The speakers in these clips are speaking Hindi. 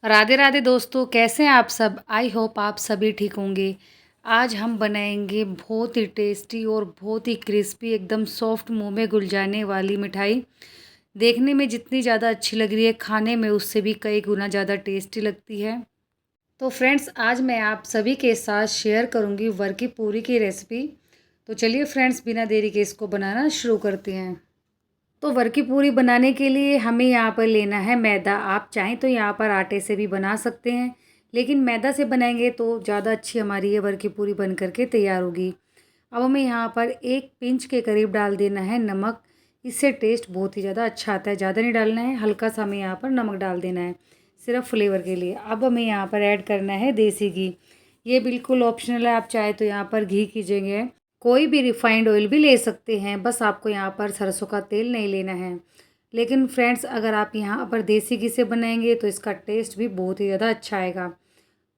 राधे राधे दोस्तों, कैसे हैं आप सब। आई होप आप सभी ठीक होंगे। आज हम बनाएंगे बहुत ही टेस्टी और बहुत ही क्रिस्पी, एकदम सॉफ्ट, मुंह में घुल जाने वाली मिठाई। देखने में जितनी ज़्यादा अच्छी लग रही है, खाने में उससे भी कई गुना ज़्यादा टेस्टी लगती है। तो फ्रेंड्स, आज मैं आप सभी के साथ शेयर करूंगी वर की पूरी की रेसिपी। तो चलिए फ्रेंड्स, बिना देरी के इसको बनाना शुरू करते हैं। तो वर की पूरी बनाने के लिए हमें यहाँ पर लेना है मैदा। आप चाहें तो यहाँ पर आटे से भी बना सकते हैं, लेकिन मैदा से बनाएंगे तो ज़्यादा अच्छी हमारी ये वर की पूरी बन करके तैयार होगी। अब हमें यहाँ पर 1 पिंच के करीब डाल देना है नमक। इससे टेस्ट बहुत ही ज़्यादा अच्छा आता है। ज़्यादा नहीं डालना है, हल्का सा हमें यहाँ पर नमक डाल देना है, सिर्फ फ्लेवर के लिए। अब हमें यहाँ पर ऐड करना है देसी घी। ये बिल्कुल ऑप्शनल है, आप चाहे तो यहाँ पर घी की जगह कोई भी रिफाइंड ऑयल भी ले सकते हैं, बस आपको यहाँ पर सरसों का तेल नहीं लेना है। लेकिन फ्रेंड्स, अगर आप यहाँ पर देसी घी से बनाएंगे तो इसका टेस्ट भी बहुत ही ज़्यादा अच्छा आएगा।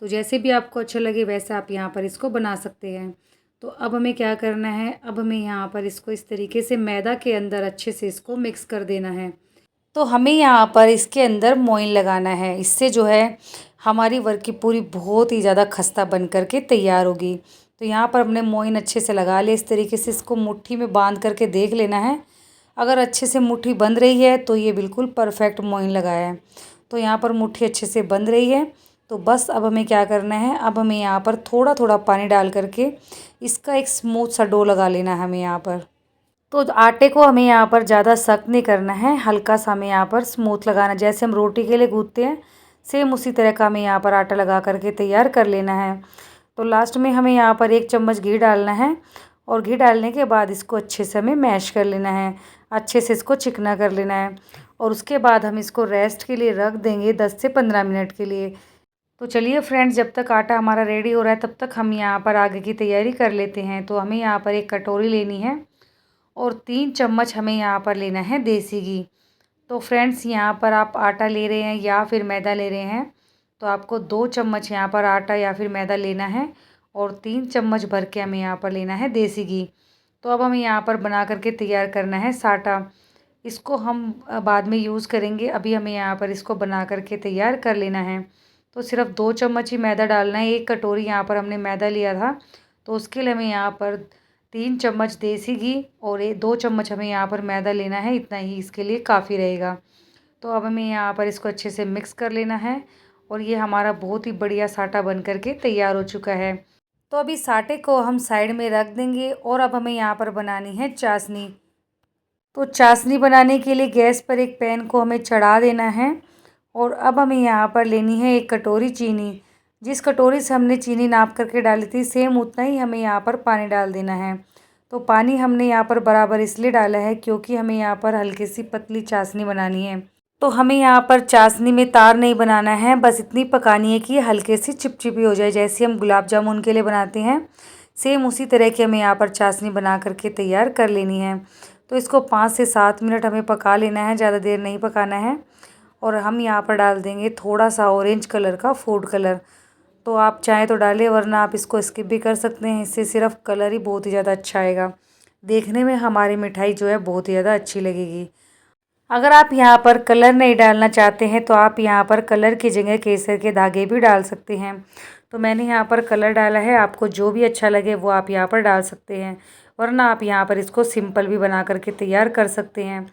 तो जैसे भी आपको अच्छा लगे वैसे आप यहाँ पर इसको बना सकते हैं। तो अब हमें क्या करना है, अब हमें यहाँ पर इसको इस तरीके से मैदा के अंदर अच्छे से इसको मिक्स कर देना है। तो हमें यहाँ पर इसके अंदर मोइन लगाना है। इससे जो है हमारी वर की पूरी बहुत ही ज़्यादा खस्ता बन करके तैयार होगी। तो यहाँ पर हमने मोइन अच्छे से लगा लिया। इस तरीके से इसको मुट्ठी में बांध करके देख लेना है। अगर अच्छे से मुट्ठी बंध रही है तो ये बिल्कुल परफेक्ट मोइन लगाया है। तो यहाँ पर मुट्ठी अच्छे से बंध रही है। तो बस अब हमें क्या करना है, अब हमें यहाँ पर थोड़ा थोड़ा पानी डाल करके इसका एक स्मूथ सा डो लगा लेना है हमें यहाँ पर। तो आटे को हमें यहाँ पर ज़्यादा सख्त नहीं करना है, हल्का सा हमें यहाँ पर स्मूथ लगाना, जैसे हम रोटी के लिए गूँथते हैं सेम उसी तरह का हमें यहाँ पर आटा लगा करके तैयार कर लेना है। तो लास्ट में हमें यहाँ पर 1 चम्मच घी डालना है और घी डालने के बाद इसको अच्छे से हमें मैश कर लेना है, अच्छे से इसको चिकना कर लेना है। और उसके बाद हम इसको रेस्ट के लिए रख देंगे 10 से 15 मिनट के लिए। तो चलिए फ्रेंड्स, जब तक आटा हमारा रेडी हो रहा है तब तक हम यहाँ पर आगे की तैयारी कर लेते हैं। तो हमें यहाँ पर एक कटोरी लेनी है और 3 चम्मच हमें यहाँ पर लेना है देसी घी। तो फ्रेंड्स, यहाँ पर आप आटा ले रहे हैं या फिर मैदा ले रहे हैं तो आपको 2 चम्मच यहाँ पर आटा या फिर मैदा लेना है और 3 चम्मच भर के हमें यहाँ पर लेना है देसी घी। तो अब हमें यहाँ पर बना करके तैयार करना है साटा। इसको हम बाद में यूज़ करेंगे, अभी हमें यहाँ पर इसको बना करके तैयार कर लेना है। तो सिर्फ 2 चम्मच ही मैदा डालना है। 1 कटोरी यहाँ पर हमने मैदा लिया था, तो उसके लिए हमें यहाँ पर 3 चम्मच देसी घी और 2 चम्मच हमें यहाँ पर मैदा लेना है। इतना ही इसके लिए काफ़ी रहेगा। तो अब हमें यहाँ पर इसको अच्छे से मिक्स कर लेना है और ये हमारा बहुत ही बढ़िया साटा बन करके तैयार हो चुका है। तो अभी साटे को हम साइड में रख देंगे और अब हमें यहाँ पर बनानी है चाशनी। तो चाशनी बनाने के लिए गैस पर एक पैन को हमें चढ़ा देना है और अब हमें यहाँ पर लेनी है 1 कटोरी चीनी। जिस कटोरी से हमने चीनी नाप करके डाली थी सेम उतना ही हमें यहाँ पर पानी डाल देना है। तो पानी हमने यहाँ पर बराबर इसलिए डाला है क्योंकि हमें यहाँ पर हल्की सी पतली चाशनी बनानी है। तो हमें यहाँ पर चाशनी में तार नहीं बनाना है, बस इतनी पकानी है कि ये हल्के सी चिपचिपी हो जाए, जैसे हम गुलाब जामुन के लिए बनाते हैं सेम उसी तरह की हमें यहाँ पर चाशनी बना करके तैयार कर लेनी है। तो इसको 5 से 7 मिनट हमें पका लेना है, ज़्यादा देर नहीं पकाना है। और हम यहाँ पर डाल देंगे थोड़ा सा ऑरेंज कलर का फूड कलर। तो आप चाहें तो डालें, वरना आप इसको स्किप भी कर सकते हैं। इससे सिर्फ कलर ही बहुत ही ज़्यादा अच्छा आएगा, देखने में हमारी मिठाई जो है बहुत ही ज़्यादा अच्छी लगेगी। अगर आप यहाँ पर कलर नहीं डालना चाहते हैं तो आप यहाँ पर कलर की जगह केसर के धागे भी डाल सकते हैं। तो मैंने यहाँ पर कलर डाला है, आपको जो भी अच्छा लगे वो आप यहाँ पर डाल सकते हैं, वरना आप यहाँ पर इसको सिंपल भी बना करके तैयार कर सकते हैं।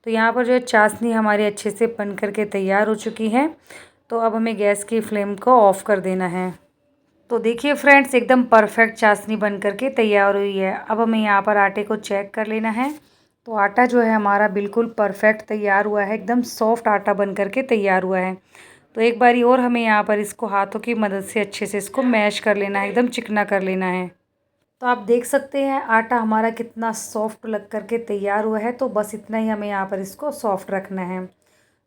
तो यहाँ पर जो है चाशनी हमारी अच्छे से बन करके तैयार हो चुकी है। तो अब हमें गैस की फ्लेम को ऑफ़ कर देना है। तो देखिए फ्रेंड्स, एकदम परफेक्ट चाशनी बन करके तैयार हुई है। अब हमें यहाँ पर आटे को चेक कर लेना है। तो आटा जो है हमारा बिल्कुल परफेक्ट तैयार हुआ है, एकदम सॉफ्ट आटा बन करके तैयार हुआ है। तो एक बारी और हमें यहाँ पर इसको हाथों की मदद से अच्छे से इसको मैश कर लेना है, एकदम चिकना कर लेना है। तो आप देख सकते हैं आटा हमारा कितना सॉफ्ट लग करके तैयार हुआ है। तो बस इतना ही हमें यहाँ पर इसको सॉफ्ट रखना है।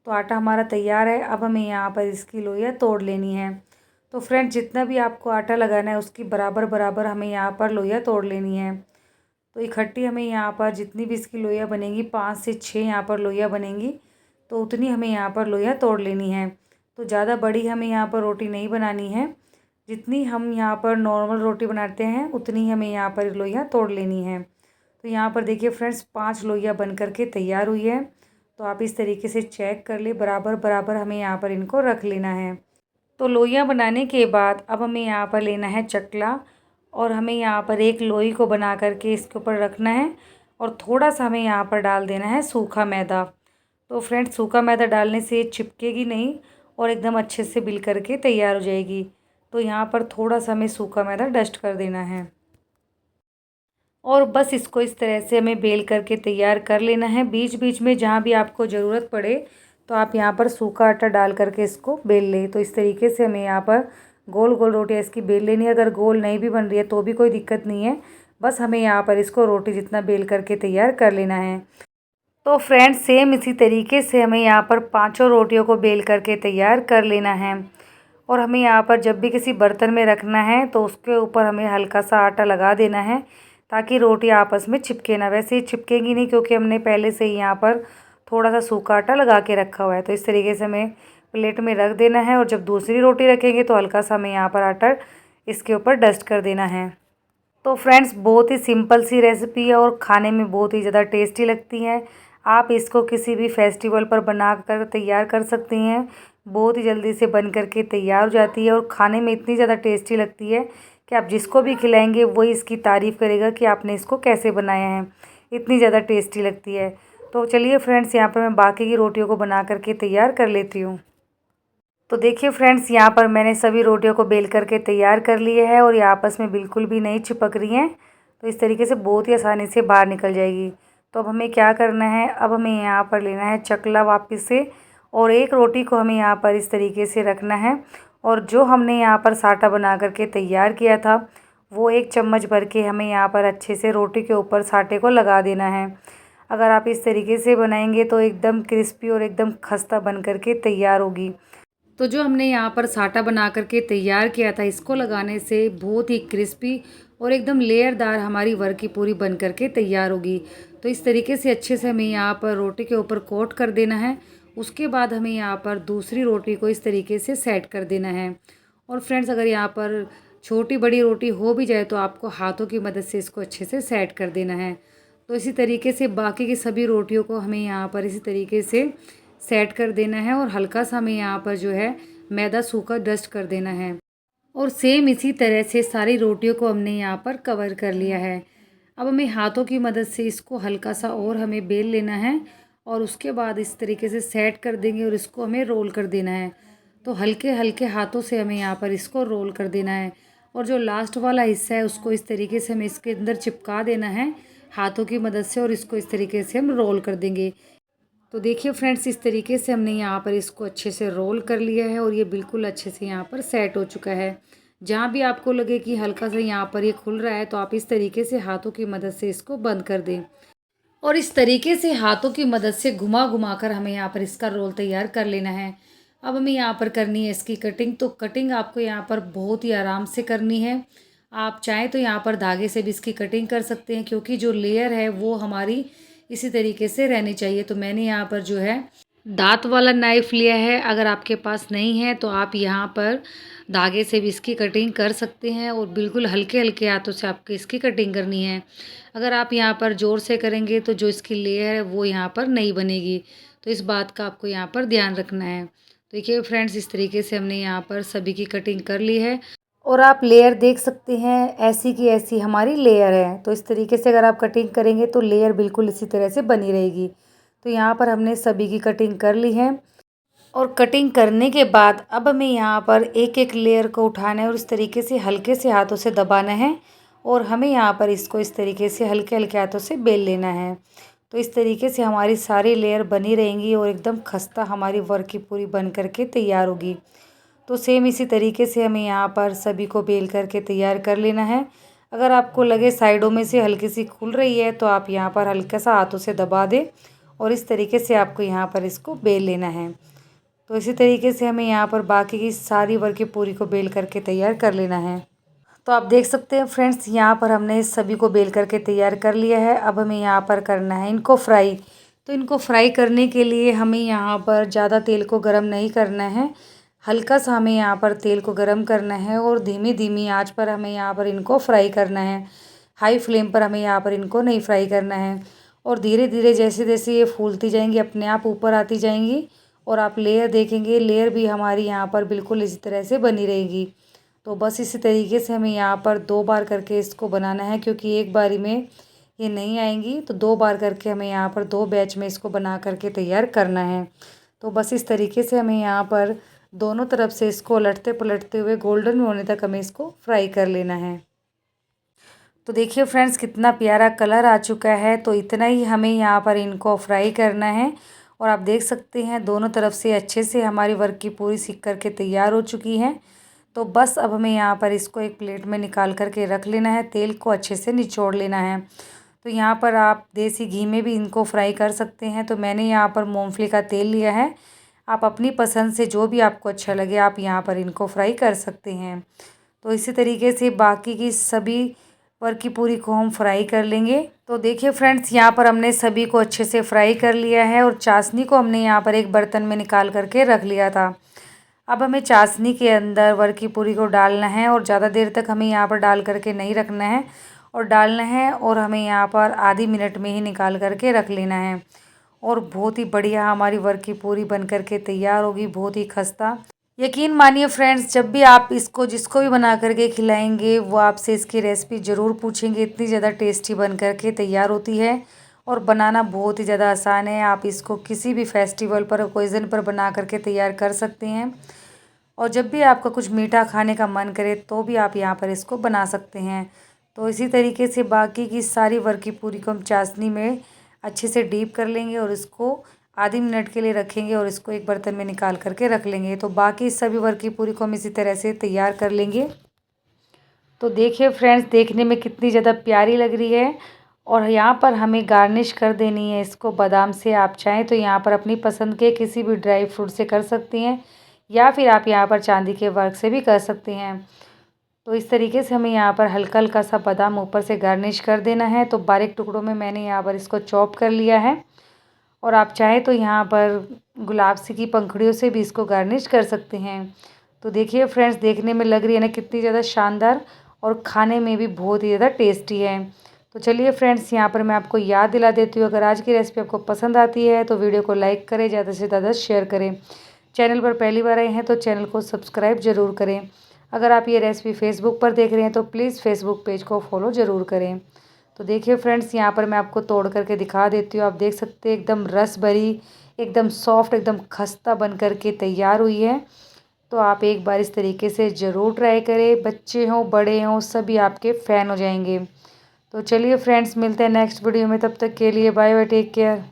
तो आटा हमारा तैयार है, अब हमें यहाँ पर इसकी लोइयाँ तोड़ लेनी है। तो फ्रेंड, जितना भी आपको आटा लगाना है उसकी बराबर बराबर हमें यहाँ पर लोइयाँ तोड़ लेनी है। तो इकट्ठी हमें यहाँ पर जितनी भी इसकी लोइयाँ बनेंगी, 5 से 6 यहाँ पर लोइयाँ बनेंगी, तो उतनी हमें यहाँ पर लोइयाँ तोड़ लेनी है। तो ज़्यादा बड़ी हमें यहाँ पर रोटी नहीं बनानी है, जितनी हम यहाँ पर नॉर्मल रोटी बनाते हैं उतनी हमें यहाँ पर लोइयाँ तोड़ लेनी है। तो यहाँ पर देखिए फ्रेंड्स, 5 लोइयाँ बन करके तैयार हुई है। तो आप इस तरीके से चेक कर ले, बराबर बराबर हमें यहाँ पर इनको रख लेना है। तो लोइयाँ बनाने के बाद अब हमें यहाँ पर लेना है चकला और हमें यहाँ पर एक लोई को बना करके इसके ऊपर रखना है और थोड़ा सा हमें यहाँ पर डाल देना है सूखा मैदा। तो फ्रेंड्स सूखा मैदा डालने से ये चिपकेगी नहीं और एकदम अच्छे से बिल करके तैयार हो जाएगी। तो यहाँ पर थोड़ा सा हमें सूखा मैदा डस्ट कर देना है और बस इसको इस तरह से हमें बेल करके तैयार कर लेना है। बीच बीच में जहाँ भी आपको ज़रूरत पड़े तो आप यहाँ पर सूखा आटा डाल करके इसको बेल लें। तो इस तरीके से हमें यहाँ पर गोल गोल रोटियाँ इसकी बेल लेनी है। अगर गोल नहीं भी बन रही है तो भी कोई दिक्कत नहीं है, बस हमें यहाँ पर इसको रोटी जितना बेल करके तैयार कर लेना है। तो फ्रेंड्स सेम इसी तरीके से हमें यहाँ पर पाँचों रोटियों को बेल करके तैयार कर लेना है और हमें यहाँ पर जब भी किसी बर्तन में रखना है तो उसके ऊपर हमें हल्का सा आटा लगा देना है ताकि रोटी आपस में चिपके ना। वैसे ही चिपकेंगी नहीं क्योंकि हमने पहले से ही यहाँ पर थोड़ा सा सूखा आटा लगा के रखा हुआ है। तो इस तरीके से हमें प्लेट में रख देना है और जब दूसरी रोटी रखेंगे तो हल्का सा हमें यहाँ पर आटा इसके ऊपर डस्ट कर देना है। तो फ्रेंड्स बहुत ही सिंपल सी रेसिपी है और खाने में बहुत ही ज़्यादा टेस्टी लगती है। आप इसको किसी भी फेस्टिवल पर बना कर तैयार कर सकती हैं। बहुत ही जल्दी से बन करके तैयार हो जाती है और खाने में इतनी ज़्यादा टेस्टी लगती है कि आप जिसको भी खिलाएंगे वही इसकी तारीफ़ करेगा कि आपने इसको कैसे बनाया है। इतनी ज़्यादा टेस्टी लगती है। तो चलिए फ्रेंड्स यहाँ पर मैं बाकी की रोटियों को बना करके तैयार कर लेती हूँ। तो देखिए फ्रेंड्स यहाँ पर मैंने सभी रोटियों को बेल करके तैयार कर लिए है और ये आपस में बिल्कुल भी नहीं चिपक रही हैं। तो इस तरीके से बहुत ही आसानी से बाहर निकल जाएगी। तो अब हमें क्या करना है, अब हमें यहाँ पर लेना है चकला वापस से और एक रोटी को हमें यहाँ पर इस तरीके से रखना है और जो हमने यहाँ पर साटा बना करके तैयार किया था वो एक चम्मच भर के हमें यहाँ पर अच्छे से रोटी के ऊपर साटे को लगा देना है। अगर आप इस तरीके से बनाएंगे तो एकदम क्रिस्पी और एकदम खस्ता बन करके तैयार होगी। तो जो हमने यहाँ पर साटा बना करके तैयार किया था इसको लगाने से बहुत ही क्रिस्पी और एकदम लेयरदार हमारी वर्की पूरी बन करके तैयार होगी। तो इस तरीके से अच्छे से हमें यहाँ पर रोटी के ऊपर कोट कर देना है। उसके बाद हमें यहाँ पर दूसरी रोटी को इस तरीके से सेट कर देना है। और फ्रेंड्स अगर यहाँ पर छोटी बड़ी रोटी हो भी जाए तो आपको हाथों की मदद से इसको अच्छे से सेट कर देना है। तो इसी तरीके से बाकी की सभी रोटियों को हमें यहाँ पर इसी तरीके से सेट कर देना है और हल्का सा हमें यहाँ पर जो है मैदा सूखा डस्ट कर देना है। और सेम इसी तरह से सारी रोटियों को हमने यहाँ पर कवर कर लिया है। अब हमें हाथों की मदद से इसको हल्का सा और हमें बेल लेना है और उसके बाद इस तरीके से सेट कर देंगे और इसको हमें रोल कर देना है। तो हल्के हल्के हाथों से हमें यहाँ पर इसको रोल कर देना है और जो लास्ट वाला हिस्सा है उसको इस तरीके से हमें इसके अंदर चिपका देना है हाथों की मदद से और इसको इस तरीके से हम रोल कर देंगे। तो देखिए फ्रेंड्स इस तरीके से हमने यहाँ पर इसको अच्छे से रोल कर लिया है और ये बिल्कुल अच्छे से यहाँ पर सेट हो चुका है। जहाँ भी आपको लगे कि हल्का सा यहाँ पर ये खुल रहा है तो आप इस तरीके से हाथों की मदद से इसको बंद कर दें और इस तरीके से हाथों की मदद से घुमा घुमा कर हमें यहाँ पर इसका रोल तैयार कर लेना है। अब हमें यहाँ पर करनी है इसकी कटिंग। तो कटिंग आपको यहाँ पर बहुत ही आराम से करनी है। आप चाहें तो यहाँ पर धागे से भी इसकी कटिंग कर सकते हैं क्योंकि जो लेयर है वो हमारी इसी तरीके से रहनी चाहिए। तो मैंने यहाँ पर जो है दांत वाला नाइफ़ लिया है। अगर आपके पास नहीं है तो आप यहाँ पर धागे से भी इसकी कटिंग कर सकते हैं और बिल्कुल हल्के हल्के हाथों से आपको इसकी कटिंग करनी है। अगर आप यहाँ पर ज़ोर से करेंगे तो जो इसकी लेयर है वो यहाँ पर नहीं बनेगी। तो इस बात का आपको यहाँ पर ध्यान रखना है। तो देखिए फ्रेंड्स इस तरीके से हमने यहाँ पर सभी की कटिंग कर ली है और आप लेयर देख सकते हैं ऐसी की ऐसी हमारी लेयर है। तो इस तरीके से अगर आप कटिंग करेंगे तो लेयर बिल्कुल इसी तरह से बनी रहेगी। तो यहाँ पर हमने सभी की कटिंग कर ली है और कटिंग करने के बाद अब हमें यहाँ पर एक एक लेयर को उठाना है और इस तरीके से हल्के से हाथों से दबाना है और हमें यहाँ पर इसको इस तरीके से हल्के हल्के हाथों से बेल लेना है। तो इस तरीके से हमारी सारी लेयर बनी रहेंगी और एकदम खस्ता हमारी वर्की पूरी बन करके तैयार होगी। तो सेम इसी तरीके से हमें यहाँ पर सभी को बेल करके तैयार कर लेना है। अगर आपको लगे साइडों में से हल्की सी खुल रही है तो आप यहाँ पर हल्का सा हाथों से दबा दें और इस तरीके से आपको यहाँ पर इसको बेल लेना है। तो इसी तरीके से हमें यहाँ पर बाकी की सारी वर्की पूरी को बेल करके तैयार कर लेना है। तो आप देख सकते हैं फ्रेंड्स यहाँ पर हमने सभी को बेल करके तैयार कर लिया है। अब हमें यहाँ पर करना है इनको फ्राई। तो इनको फ्राई करने के लिए हमें यहाँ पर ज़्यादा तेल को गर्म नहीं करना है। हल्का सा हमें यहाँ पर तेल को गर्म करना है और धीमी धीमी आंच पर हमें यहाँ पर इनको फ्राई करना है। हाई फ्लेम पर हमें यहाँ पर इनको नहीं फ्राई करना है। और धीरे धीरे जैसे जैसे ये फूलती जाएंगी अपने आप ऊपर आती जाएंगी और आप लेयर देखेंगे, लेयर भी हमारी यहाँ पर बिल्कुल इसी तरह से बनी रहेगी। तो बस इसी तरीके से हमें यहाँ पर 2 बार करके इसको बनाना है, क्योंकि एक बारी में ये नहीं आएंगी, तो 2 बार करके हमें यहाँ पर 2 बैच में इसको बना करके तैयार करना है। तो बस इस तरीके से हमें यहाँ पर दोनों तरफ से इसको उलटते पलटते हुए गोल्डन होने तक हमें इसको फ्राई कर लेना है। तो देखिए फ्रेंड्स, कितना प्यारा कलर आ चुका है। तो इतना ही हमें यहाँ पर इनको फ्राई करना है। और आप देख सकते हैं दोनों तरफ से अच्छे से हमारी वर्क की पूरी सीख करके तैयार हो चुकी हैं। तो बस अब हमें यहाँ पर इसको एक प्लेट में निकाल करके रख लेना है, तेल को अच्छे से निचोड़ लेना है। तो यहाँ पर आप देसी घी में भी इनको फ्राई कर सकते हैं। तो मैंने यहाँ पर मूंगफली का तेल लिया है, आप अपनी पसंद से जो भी आपको अच्छा लगे आप यहाँ पर इनको फ्राई कर सकते हैं। तो इसी तरीके से बाकी की सभी वर्क की पूरी को हम फ्राई कर लेंगे। तो देखिए फ्रेंड्स, यहाँ पर हमने सभी को अच्छे से फ्राई कर लिया है और चाशनी को हमने यहाँ पर एक बर्तन में निकाल करके रख लिया था। अब हमें चाशनी के अंदर वर्क की पूरी को डालना है और ज़्यादा देर तक हमें यहाँ पर डाल करके नहीं रखना है और डालना है, और हमें यहाँ पर आधी मिनट में ही निकाल करके रख लेना है। और बहुत ही बढ़िया हमारी वर्क की पूरी बन करके तैयार होगी, बहुत ही खस्ता। यकीन मानिए फ्रेंड्स, जब भी आप इसको जिसको भी बना करके खिलाएंगे वो आपसे इसकी रेसिपी ज़रूर पूछेंगे। इतनी ज़्यादा टेस्टी बन करके तैयार होती है और बनाना बहुत ही ज़्यादा आसान है। आप इसको किसी भी फेस्टिवल पर, ओकेज़न पर बना करके तैयार कर सकते हैं। और जब भी आपका कुछ मीठा खाने का मन करे तो भी आप यहाँ पर इसको बना सकते हैं। तो इसी तरीके से बाकी की सारी वर्क की पूरी को हम चाशनी में अच्छे से डीप कर लेंगे और इसको आधी मिनट के लिए रखेंगे और इसको एक बर्तन में निकाल करके रख लेंगे। तो बाकी सभी वर्क की पूरी को हम इसी तरह से तैयार कर लेंगे। तो देखिए फ्रेंड्स, देखने में कितनी ज़्यादा प्यारी लग रही है। और यहाँ पर हमें गार्निश कर देनी है इसको बादाम से। आप चाहें तो यहाँ पर अपनी पसंद के किसी भी ड्राई फ्रूट से कर सकती हैं, या फिर आप यहाँ पर चांदी के वर्क से भी कर सकते हैं। तो इस तरीके से हमें यहाँ पर हल्का हल्का सा बादाम ऊपर से गार्निश कर देना है। तो बारीक टुकड़ों में मैंने यहाँ पर इसको चॉप कर लिया है। और आप चाहें तो यहाँ पर गुलाब सी की पंखुड़ियों से भी इसको गार्निश कर सकते हैं। तो देखिए फ्रेंड्स, देखने में लग रही है ना कितनी ज़्यादा शानदार, और खाने में भी बहुत ही ज़्यादा टेस्टी है। तो चलिए फ्रेंड्स, यहाँ पर मैं आपको याद दिला देती हूँ, अगर आज की रेसिपी आपको पसंद आती है तो वीडियो को लाइक करें, ज़्यादा से ज़्यादा शेयर करें। चैनल पर पहली बार आए हैं तो चैनल को सब्सक्राइब ज़रूर करें। अगर आप ये रेसिपी फेसबुक पर देख रहे हैं तो प्लीज़ फेसबुक पेज को फॉलो ज़रूर करें। तो देखिए फ्रेंड्स, यहाँ पर मैं आपको तोड़ करके दिखा देती हूँ। आप देख सकते हैं एकदम रस भरी, एकदम सॉफ्ट, एकदम खस्ता बन करके तैयार हुई है। तो आप एक बार इस तरीके से ज़रूर ट्राई करें, बच्चे हों बड़े हों सभी आपके फ़ैन हो जाएंगे। तो चलिए फ्रेंड्स, मिलते हैं नेक्स्ट वीडियो में, तब तक के लिए बाय बाय, टेक केयर।